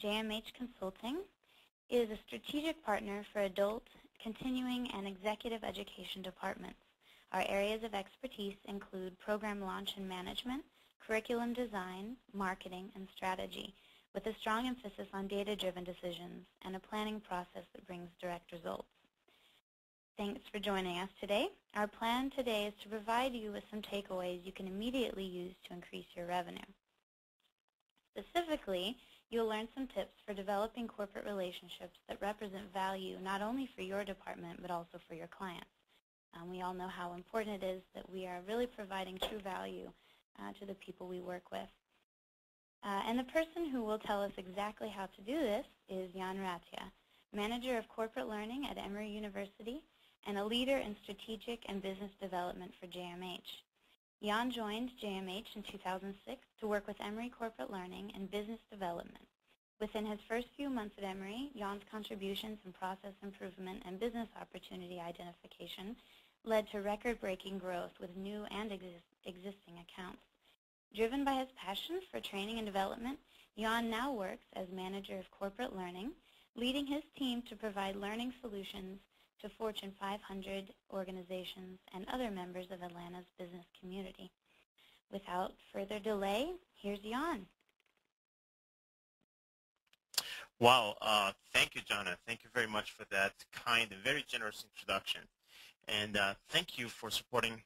JMH Consulting is a strategic partner for adult, continuing, and executive education departments. Our areas of expertise include program launch and management, curriculum design, marketing, and strategy, with a strong emphasis on data-driven decisions and a planning process that brings direct results. Thanks for joining us today. Our plan today is to provide you with some takeaways you can immediately use to increase your revenue. Specifically, you'll learn some tips for developing corporate relationships that represent value not only for your department but also for your clients. We all know how important it is that we are really providing true value to the people we work with. And the person who will tell us exactly how to do this is Jan Ratia, Manager of Corporate Learning at Emory University and a leader in strategic and business development for JMH. Jan joined JMH in 2006 to work with Emory Corporate Learning and Business Development. Within his first few months at Emory, Jan's contributions in process improvement and business opportunity identification led to record-breaking growth with new and existing accounts. Driven by his passion for training and development, Jan now works as Manager of Corporate Learning, leading his team to provide learning solutions to Fortune 500 organizations and other members of Atlanta's business community. Without further delay, here's Jan. Wow, thank you, Jana. Thank you very much for that kind and very generous introduction. And thank you for supporting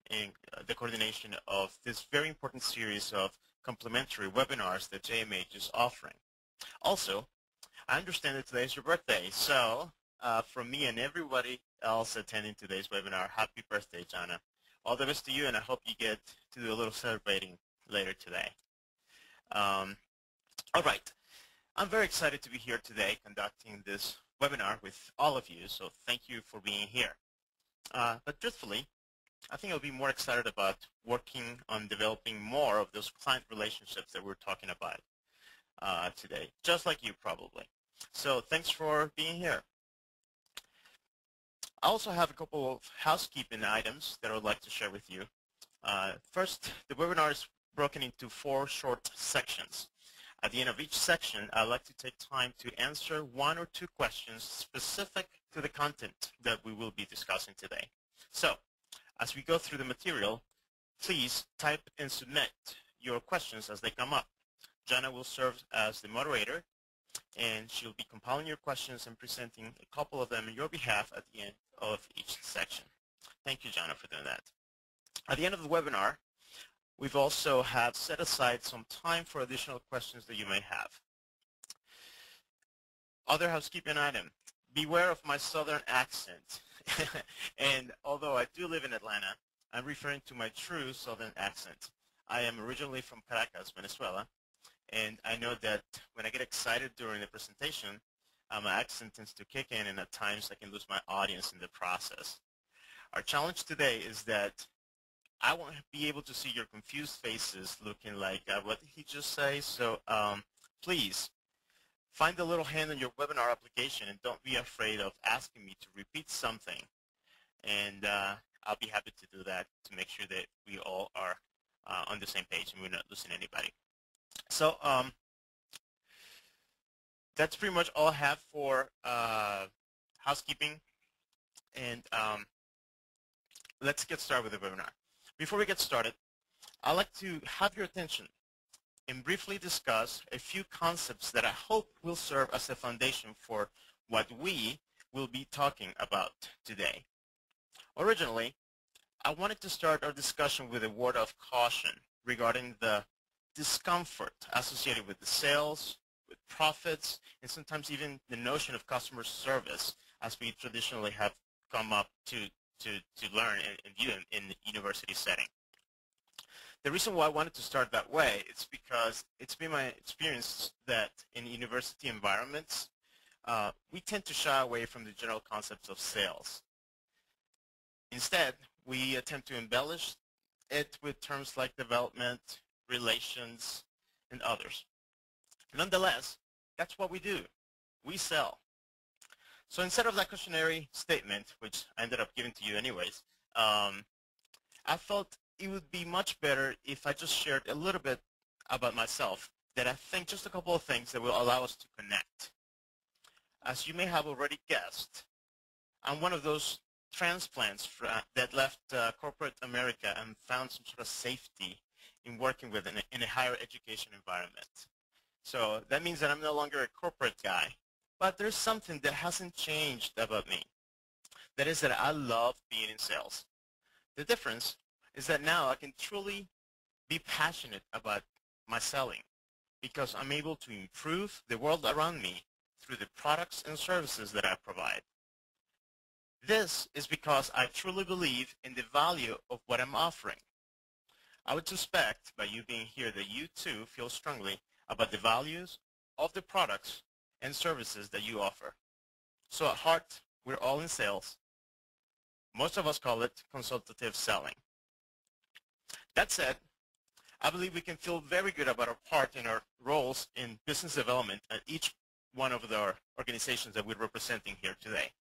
the coordination of this very important series of complimentary webinars that JMH is offering. Also, I understand that today is your birthday, so from me and everybody else attending today's webinar, happy birthday, Jana. All the best to you, and I hope you get to do a little celebrating later today. All right. I'm very excited to be here today conducting this webinar with all of you, so thank you for being here. But truthfully, I think I'll be more excited about working on developing more of those client relationships that we're talking about today, just like you probably. So thanks for being here. I also have a couple of housekeeping items that I would like to share with you. First, the webinar is broken into 4 short sections. At the end of each section, I'd like to take time to answer 1 or 2 questions specific to the content that we will be discussing today. So, as we go through the material, please type and submit your questions as they come up. Jana will serve as the moderator, and she'll be compiling your questions and presenting a couple of them on your behalf at the end of each section. Thank you, Jana, for doing that. At the end of the webinar, we've also have set aside some time for additional questions that you may have. Other housekeeping item, beware of my southern accent. And although I do live in Atlanta, I'm referring to my true southern accent. I am originally from Caracas, Venezuela, and I know that when I get excited during the presentation, my accent tends to kick in, and at times I can lose my audience in the process. Our challenge today is that I won't be able to see your confused faces looking like, what did he just say? So please, find the little hand on your webinar application and don't be afraid of asking me to repeat something. And I'll be happy to do that to make sure that we all are on the same page and we're not losing anybody. So that's pretty much all I have for housekeeping. And let's get started with the webinar. Before we get started, I'd like to have your attention and briefly discuss a few concepts that I hope will serve as a foundation for what we will be talking about today. Originally, I wanted to start our discussion with a word of caution regarding the discomfort associated with the sales, with profits, and sometimes even the notion of customer service as we traditionally have come up to learn and view in the university setting. The reason why I wanted to start that way is because it's been my experience that in university environments, we tend to shy away from the general concepts of sales. Instead, we attempt to embellish it with terms like development, relations, and others. Nonetheless, that's what we do. We sell. So instead of that cautionary statement, which I ended up giving to you anyways, I felt it would be much better if I just shared a little bit about myself that I think just a couple of things that will allow us to connect. As you may have already guessed, I'm one of those transplants that left corporate America and found some sort of safety in working with in a higher education environment. So that means that I'm no longer a corporate guy, but there's something that hasn't changed about me. That is that I love being in sales. The difference is that now I can truly be passionate about my selling because I'm able to improve the world around me through the products and services that I provide. This is because I truly believe in the value of what I'm offering. I would suspect by you being here that you too feel strongly about the values of the products and services that you offer. So at heart, we're all in sales. Most of us call it consultative selling. That said, I believe we can feel very good about our part in our roles in business development at each one of our organizations that we're representing here today.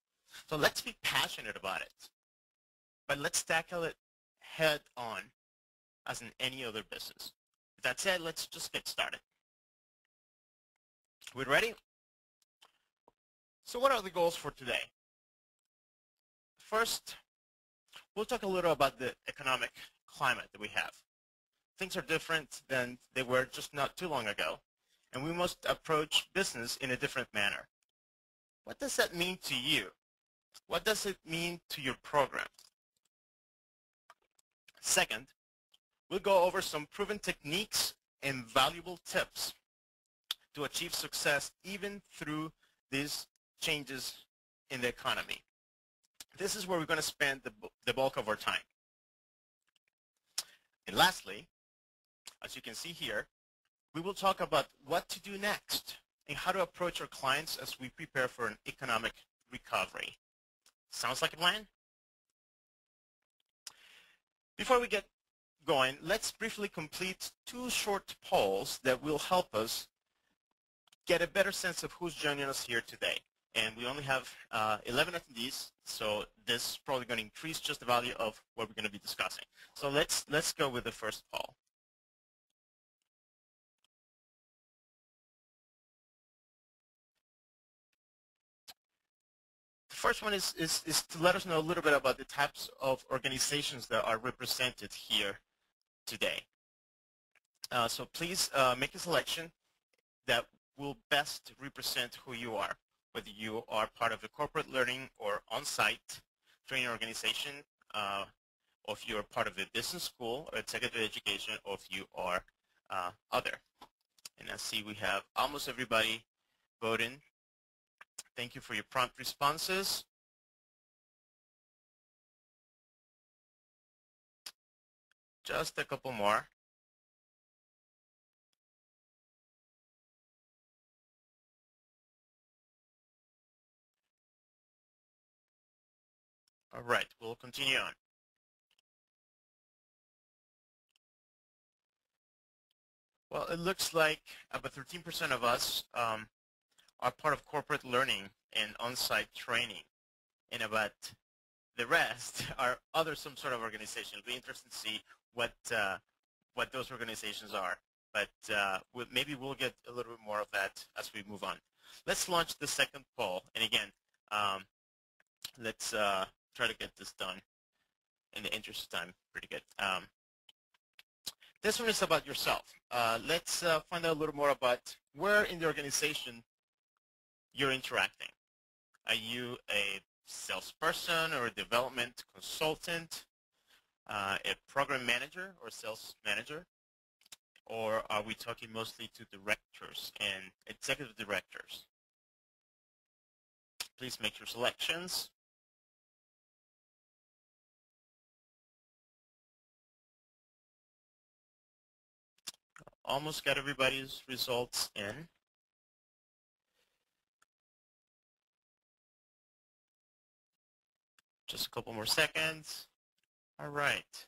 So let's be passionate about it, but let's tackle it head on as in any other business. With that said, let's just get started. We ready? So what are the goals for today? First, we'll talk a little about the economic climate that we have. Things are different than they were just not too long ago, and we must approach business in a different manner. What does that mean to you? What does it mean to your program? Second, we'll go over some proven techniques and valuable tips to achieve success even through these changes in the economy. This is where we're going to spend the bulk of our time. And lastly, as you can see here, we will talk about what to do next and how to approach our clients as we prepare for an economic recovery. Sounds like a plan? Before we get going, let's briefly complete 2 short polls that will help us get a better sense of who's joining us here today. And we only have 11 attendees, so this is probably going to increase just the value of what we're going to be discussing. So let's go with the first poll. The first one is to let us know a little bit about the types of organizations that are represented here today. So please make a selection that will best represent who you are, whether you are part of a corporate learning or on-site training organization, or if you're part of a business school or executive education, or if you are other. And I see we have almost everybody voting. Thank you for your prompt responses. Just a couple more. All right, we'll continue on. Well, it looks like about 13% of us are part of corporate learning and on-site training, and about the rest are some sort of organization. It'll be interesting to see what those organizations are, but maybe we'll get a little bit more of that as we move on. Let's launch the second poll, and again, let's try to get this done in the interest of time. Pretty good. This one is about yourself. Let's find out a little more about where in the organization you're interacting. Are you a salesperson or a development consultant, a program manager or sales manager, or are we talking mostly to directors and executive directors? Please make your selections. Almost got everybody's results in. Just a couple more seconds. All right.